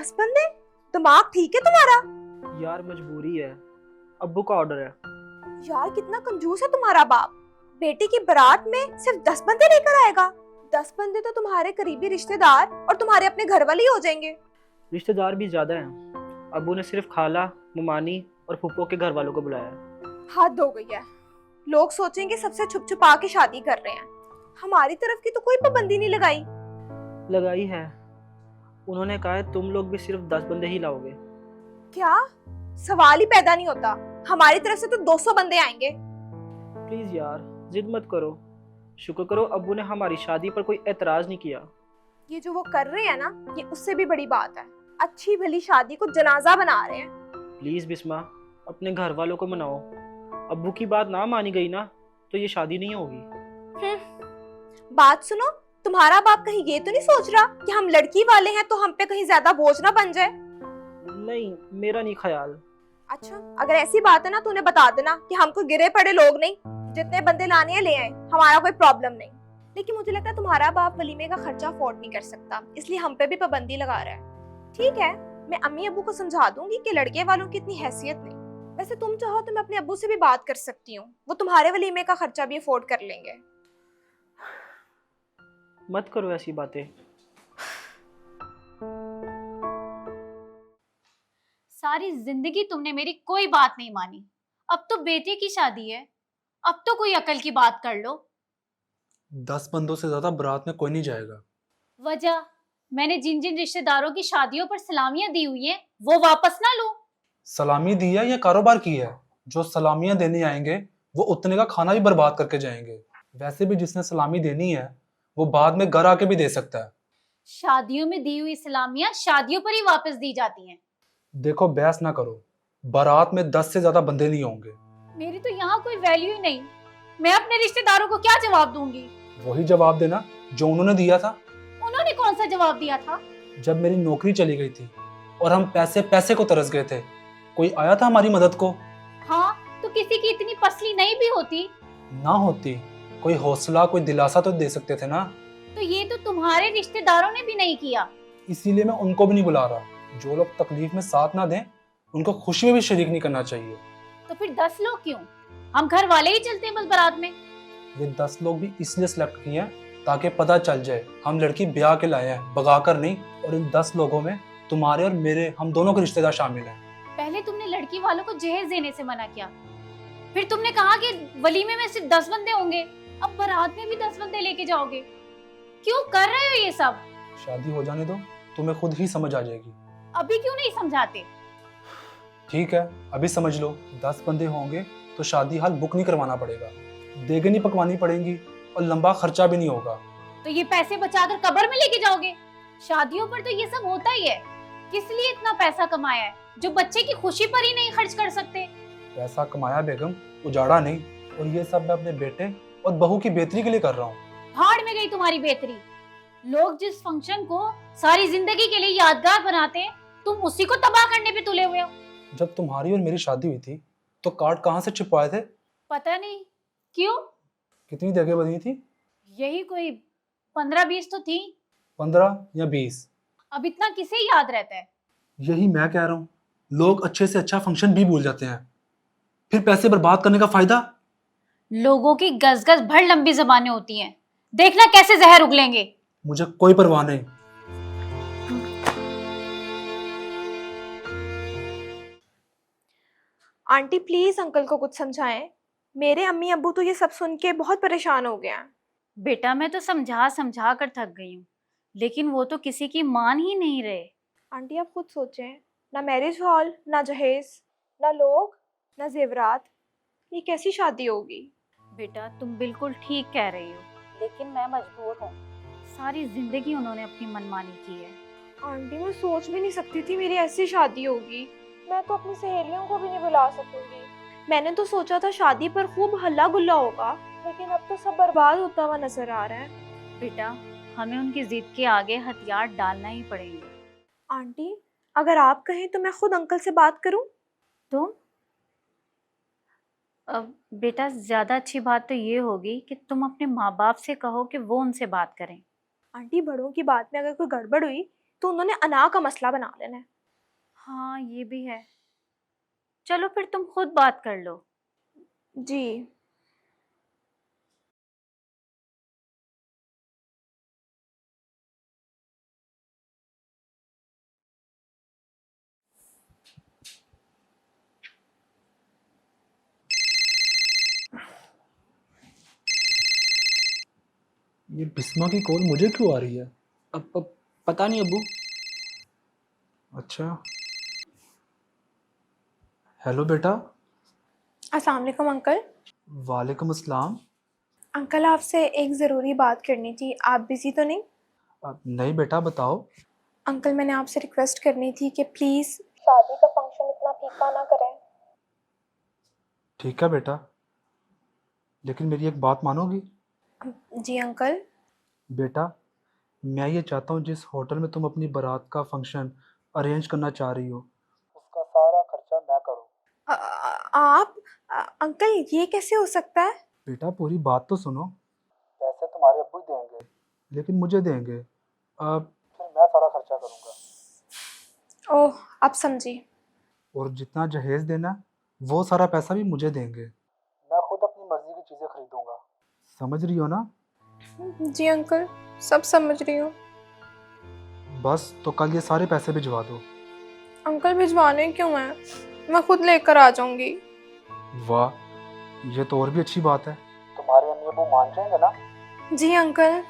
10 बंदे? दिमाग ठीक है तुम्हारा? यार मजबूरी है, अब्बू का ऑर्डर है। यार कितना कंजूस है तुम्हारा बाप। बेटी की बारात में सिर्फ 10 बंदे लेकर आएगा। 10 बंदे तो तुम्हारे करीबी रिश्तेदार और तुम्हारे अपने घर वाले ही हो जाएंगे। रिश्तेदार भी ज्यादा हैं। अब्बू ने सिर्फ खाला, मुमानी और फूफो के घर वालों को बुलाया है। हद हो गई है। लोग सोचेंगे सबसे छुप छुपा के शादी कर रहे हैं। हमारी तरफ की तो कोई पाबंदी नहीं लगाई। लगाई है, उन्होंने कहा है तुम लोग भी सिर्फ 10 बंदे ही लाओगे। क्या? सवाल ही पैदा नहीं होता। हमारी तरफ से तो 200 बंदे आएंगे। प्लीज यार जिद मत करो। शुक्र करो अब्बू ने हमारी शादी पर कोई एतराज नहीं किया। ये जो वो कर रहे हैं ना, ये उससे भी बड़ी बात है। अच्छी भली शादी को जनाजा बना रहे हैं। प्लीज बिस्मा, अपने घर वालों को मनाओ। अब्बू की बात ना मानी गई ना तो ये शादी नहीं होगी। बात सुनो, तुम्हारा बाप कहीं ये तो नहीं सोच रहा कि हम लड़की वाले हैं तो हम पे कहीं ज्यादा बोझ ना बन जाए? नहीं, मेरा नहीं ख्याल। अच्छा, अगर ऐसी बात है ना तो उन्हें बता देना कि हमको गिरे पड़े लोग नहीं, जितने बंदे लाने हैं ले आए, हमारा कोई प्रॉब्लम नहीं। लेकिन मुझे लगता है तुम्हारा बाप वलीमे का खर्चा अफोर्ड नहीं कर सकता, इसलिए हम पे भी पाबंदी लगा रहा है। ठीक है, मैं अम्मी अब्बू को समझा दूंगी कि लड़के वालों की इतनी हैसियत नहीं। वैसे तुम चाहो तो मैं अपने अब्बू से भी बात कर सकती हूँ, वो तुम्हारे वलीमे का खर्चा भी अफोर्ड कर लेंगे। मत करो ऐसी बातें। सारी जिंदगी तुमने मेरी कोई बात नहीं मानी। अब तो बेटे की शादी है, अब तो कोई अकल की बात कर लो। 10 बंदों से ज्यादा बारात में कोई नहीं जाएगा। वजह, मैंने जिन जिन रिश्तेदारों की शादियों पर सलामियां दी हुई है वो वापस ना लूं? सलामी दी है या कारोबार की है? जो सलामियां देने आएंगे वो उतने का खाना भी बर्बाद करके जाएंगे। वैसे भी जिसने सलामी देनी है वो बाद में घर आके भी दे सकता है। शादियों में दी हुई सलामियां शादियों पर ही वापस दी जाती हैं। देखो बहस ना करो, बारात में 10 से ज्यादा बंदे नहीं होंगे। मेरी तो यहाँ कोई वैल्यू ही नहीं। मैं अपने रिश्तेदारों को क्या जवाब दूंगी? वही जवाब देना जो उन्होंने दिया था। उन्होंने कौन सा जवाब दिया था? जब मेरी नौकरी चली गई थी और हम पैसे पैसे को तरस गए थे, कोई आया था हमारी मदद को? हाँ, तो किसी की इतनी पसली नहीं भी होती ना होती, कोई हौसला कोई दिलासा तो दे सकते थे ना। तो ये तो तुम्हारे रिश्तेदारों ने भी नहीं किया। इसीलिए मैं उनको भी नहीं बुला रहा। जो लोग तकलीफ में साथ ना दें उनको खुशी में भी शरीक नहीं करना चाहिए। तो फिर 10 लोग क्यों? हम घर वाले ही चलते हैं बस बारात में। ये 10 लोग भी इसलिए सिलेक्ट किए हैं ताकि पता चल जाए हम लड़की ब्याह के लाए हैं, भगाकर नहीं। और इन 10 लोगों में तुम्हारे और मेरे, हम दोनों के रिश्तेदार शामिल हैं। पहले तुमने लड़की वालों को जहेज देने से मना किया, फिर तुमने कहा कि वलीमे में सिर्फ 10 बंदे होंगे, अब बारात में भी 10 बंदे लेके जाओगे। क्यों कर रहे हो ये सब? शादी हो जाने दो, तुम्हें खुद ही समझ आ जाएगी। अभी क्यों नहीं समझाते? ठीक है, अभी समझ लो। 10 बंदे होंगे तो शादी हाल बुक नहीं करवाना पड़ेगा, देगे नहीं पकवानी पड़ेंगी और लंबा खर्चा भी नहीं होगा। तो ये पैसे बचाकर कब्र में लेके जाओगे? शादियों पर तो ये सब होता ही है। किस लिए इतना पैसा कमाया है जो बच्चे की खुशी पर ही नहीं खर्च कर सकते? पैसा कमाया बेगम, उजाड़ा नहीं। और ये सब मैं अपने बेटे और बहू की बेहतरी के लिए कर रहा हूँ। भाड़ में गई तुम्हारी बेहतरी। लोग जिस फंक्शन को सारी जिंदगी के लिए यादगार बनाते हैं, तुम उसी को तबाह करने पे तुले हुए हो। जब तुम्हारी और मेरी शादी हुई थी तो कार्ड कहाँ से छिपवाए थे? पता नहीं क्यों। कितनी जगह बनी थी? यही कोई 15-20 तो थी। 15 या 20? अब इतना किसे याद रहता है? यही मैं कह रहा हूँ, लोग अच्छे से अच्छा फंक्शन भी भूल जाते हैं, फिर पैसे बर्बाद करने का फायदा? लोगों की गज गज भर लंबी जबानें होती हैं, देखना कैसे जहर उगलेंगे। मुझे कोई परवाह नहीं। आंटी प्लीज अंकल को कुछ समझाएं। मेरे अम्मी अब्बू तो ये सब सुन के बहुत परेशान हो गए हैं। बेटा मैं तो समझा समझा कर थक गई हूँ, लेकिन वो तो किसी की मान ही नहीं रहे। आंटी आप खुद सोचें, ना मैरिज हॉल, ना जहेज, ना लोग, ना जेवरात, ये कैसी शादी होगी? बेटा तुम बिल्कुल ठीक कह रही हो, लेकिन मैं मजबूर हूँ। सारी जिंदगी उन्होंने अपनी मनमानी की है। आंटी मैं सोच भी नहीं सकती थी मेरी ऐसी शादी होगी। मैं तो अपनी सहेलियों को भी नहीं बुला सकूंगी। मैंने तो सोचा था शादी पर खूब हल्ला गुल्ला होगा, लेकिन अब तो सब बर्बाद होता हुआ नजर आ रहा है। बेटा हमें उनकी जिद के आगे हथियार डालना ही पड़ेंगे। आंटी अगर आप कहें तो मैं खुद अंकल से बात करूं? तुम? अब बेटा ज्यादा अच्छी बात तो ये होगी कि तुम अपने माँ बाप से कहो कि वो उनसे बात करें। आंटी बड़ों की बात में अगर कोई गड़बड़ हुई तो उन्होंने अना का मसला बना लेना है। हाँ ये भी है। चलो फिर तुम खुद बात कर लो। जी। ये बिस्मा की कॉल मुझे क्यों आ रही है? अब पता नहीं अब्बू। अच्छा। हेलो बेटा। अस्सलाम वालेकुम अंकल। वालेकुम अस्सलाम। अंकल आपसे एक ज़रूरी बात करनी थी, आप बिज़ी तो नहीं? नहीं बेटा, बताओ। अंकल मैंने आपसे रिक्वेस्ट करनी थी कि प्लीज़ शादी का फंक्शन इतना फीका ना करें। ठीक है बेटा, लेकिन मेरी एक बात मानोगी? जी अंकल। बेटा, मैं ये चाहता हूँ जिस होटल में तुम अपनी बारात का फंक्शन अरेंज करना चाह रही हो, उसका सारा खर्चा मैं करूँ। आप अंकल ये कैसे हो सकता है? बेटा पूरी बात तो सुनो। पैसे तुम्हारे अब्बू ही देंगे, लेकिन मुझे देंगे। अब फिर मैं सारा खर्चा करूँगा। ओह आप समझी। और जितना जहेज देना है, वो सारा पैसा भी मुझे देंगे। मैं खुद अपनी मर्जी की चीज़ें खरीदूंगा। समझ रही हो ना? जी अंकल, सब समझ रही हूँ। बस तो कल ये सारे पैसे भिजवा दो। अंकल भिजवाने क्यों हैं? मैं खुद लेकर आ जाऊंगी। वाह, ये तो और भी अच्छी बात है। तुम्हारे अम्मी अब्बू मान जाएंगे ना? जी अंकल,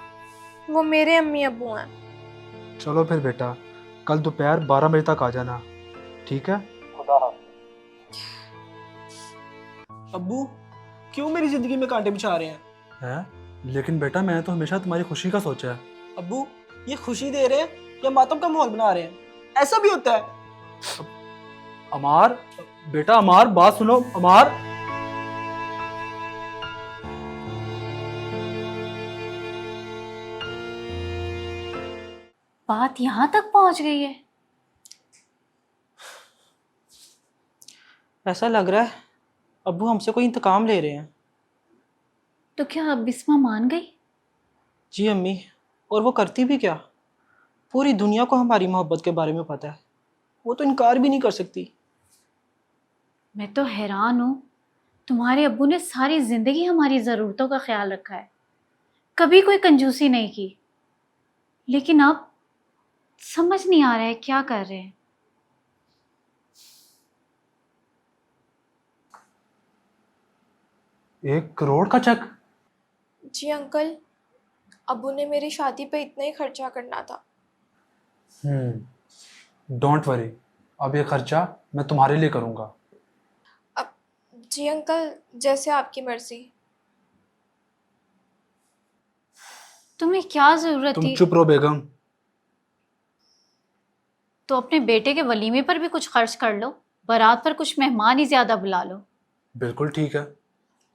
वो मेरे अम्मी अब्बू हैं। चलो फिर बेटा, कल दोपहर 12 बजे तक आ जाना, ठीक है? खुदा हाफिज़। अब्बू क्यों मेरी जिंदगी में कांटे बिछा रहे हैं? है? लेकिन बेटा मैंने तो हमेशा तुम्हारी खुशी का सोचा है। अब्बू ये खुशी दे रहे हैं या मातम का माहौल बना रहे हैं? ऐसा भी होता है? अमार, बेटा अमार, बात सुनो अमार। बात यहाँ तक पहुँच गई है। ऐसा लग रहा है अब्बू हमसे कोई इंतकाम ले रहे हैं। तो क्या अब बिस्मा मान गई? जी अम्मी, और वो करती भी क्या? पूरी दुनिया को हमारी मोहब्बत के बारे में पता है, वो तो इनकार भी नहीं कर सकती। मैं तो हैरान हूँ, तुम्हारे अब्बू ने सारी जिंदगी हमारी ज़रूरतों का ख्याल रखा है, कभी कोई कंजूसी नहीं की, लेकिन अब समझ नहीं आ रहा है क्या कर रहे हैं। 1 करोड़ का चेक? जी अंकल, अब्बू ने मेरी शादी पे इतना ही खर्चा करना था। डोंट वरी, अब ये खर्चा मैं तुम्हारे लिए करूँगा। अब जी अंकल, जैसे आपकी मर्जी। तुम्हें क्या ज़रूरत तुम थी? चुप रहो बेगम। तो अपने बेटे के वलीमे पर भी कुछ खर्च कर लो, बारात पर कुछ मेहमान ही ज़्यादा बुला लो। बिल्कुल ठीक है,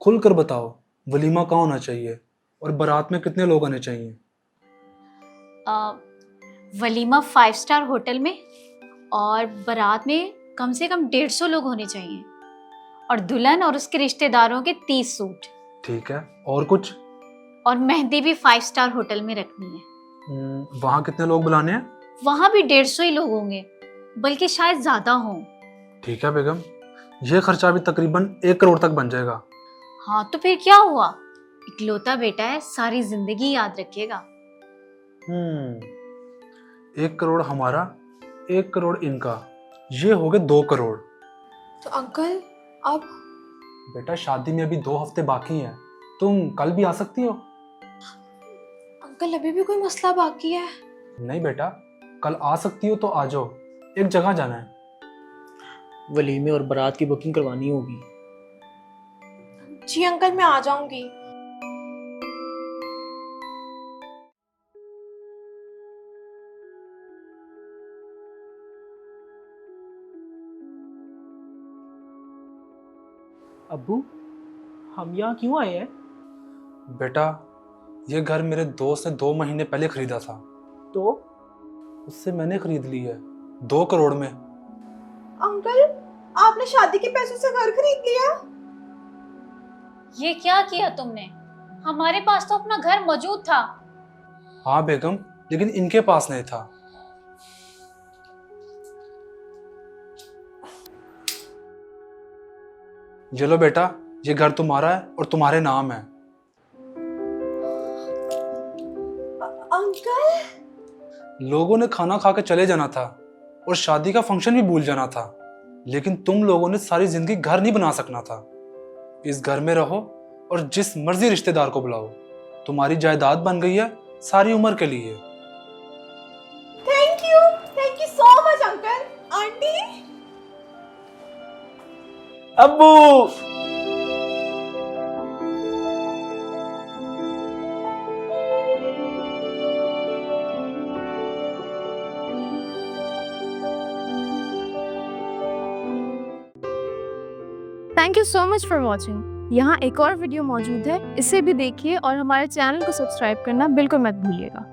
खुल कर बताओ, वलीमा कहाँ होना चाहिए और बारात में कितने लोग आने चाहिए? वलीमा 5 स्टार होटल में, और बारात में कम से कम 150 लोग होने चाहिए, और दुल्हन और उसके रिश्तेदारों के 30 सूट। ठीक है, और कुछ? और मेहंदी भी 5 स्टार होटल में रखनी है। वहाँ कितने लोग बुलाने हैं? वहां भी 150 ही लोग होंगे, बल्कि शायद ज्यादा हों। ठीक है बेगम, ये खर्चा भी तकरीबन 1 करोड़ तक बन जाएगा। हाँ तो फिर क्या हुआ, इकलौता बेटा है, सारी जिंदगी याद रखिएगा। 1 करोड़ हमारा, 1 करोड़ इनका, ये हो गए 2 करोड़। तो अंकल अब? बेटा शादी में अभी 2 हफ्ते बाकी हैं, तुम कल भी आ सकती हो। अंकल अभी भी कोई मसला बाकी है? नहीं बेटा, कल आ सकती हो तो आ जाओ, एक जगह जाना है। वलीमे और बारात की बुकिंग करवानी होगी। जी अंकल, मैं आ जाऊंगी। अब्बू हम यहाँ क्यों आए हैं? बेटा ये घर मेरे दोस्त ने 2 महीने पहले खरीदा था, तो उससे मैंने खरीद ली है 2 करोड़ में। अंकल, आपने शादी के पैसों से घर खरीद लिया? ये क्या किया तुमने? हमारे पास तो अपना घर मौजूद था। हाँ बेगम, लेकिन इनके पास नहीं था। ये लो बेटा, ये घर तुम्हारा है और तुम्हारे नाम है। अंकल, लोगों ने खाना खा के चले जाना था और शादी का फंक्शन भी भूल जाना था, लेकिन तुम लोगों ने सारी जिंदगी घर नहीं बना सकना था। इस घर में रहो और जिस मर्जी रिश्तेदार को बुलाओ, तुम्हारी जायदाद बन गई है सारी उम्र के लिए। Thank you so much uncle. Aunty, अब्बू। Thank you so much for watching. यहाँ एक और वीडियो मौजूद है, इसे भी देखिए और हमारे चैनल को सब्सक्राइब करना बिल्कुल मत भूलिएगा।